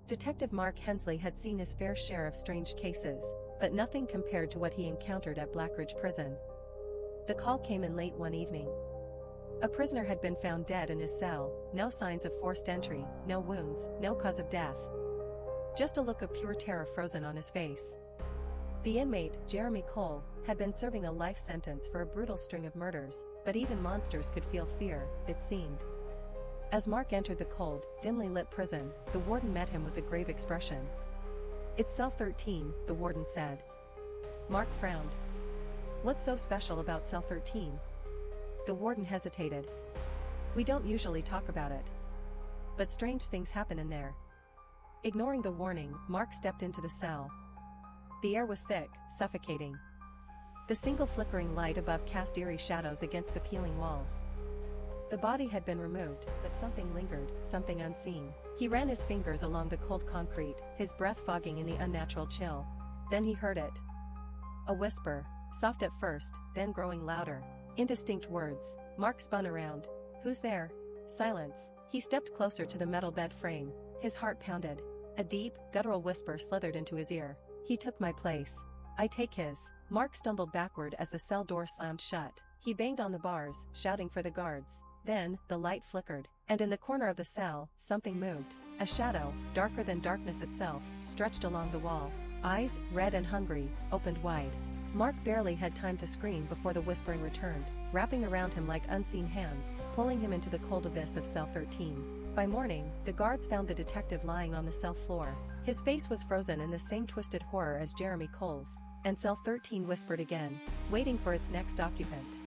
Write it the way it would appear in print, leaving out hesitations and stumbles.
Detective Mark Hensley had seen his fair share of strange cases, but nothing compared to what he encountered at Blackridge Prison. The call came in late one evening. A prisoner had been found dead in his cell, no signs of forced entry, no wounds, no cause of death. Just a look of pure terror frozen on his face. The inmate, Jeremy Cole, had been serving a life sentence for a brutal string of murders, but even monsters could feel fear, it seemed. As Mark entered the cold, dimly lit prison, the warden met him with a grave expression. "It's cell 13, the warden said. Mark frowned. "What's so special about cell 13? The warden hesitated. "We don't usually talk about it. But strange things happen in there." Ignoring the warning, Mark stepped into the cell. The air was thick, suffocating. The single flickering light above cast eerie shadows against the peeling walls. The body had been removed, but something lingered, something unseen. He ran his fingers along the cold concrete, his breath fogging in the unnatural chill. Then he heard it. A whisper, soft at first, then growing louder. Indistinct words. Mark spun around. "Who's there?" Silence. He stepped closer to the metal bed frame. His heart pounded. A deep, guttural whisper slithered into his ear. "He took my place. I take his." Mark stumbled backward as the cell door slammed shut. He banged on the bars, shouting for the guards. Then, the light flickered, and in the corner of the cell, something moved. A shadow, darker than darkness itself, stretched along the wall. Eyes, red and hungry, opened wide. Mark barely had time to scream before the whispering returned, wrapping around him like unseen hands, pulling him into the cold abyss of cell 13. By morning, the guards found the detective lying on the cell floor. His face was frozen in the same twisted horror as Jeremy Cole's, and cell 13 whispered again, waiting for its next occupant.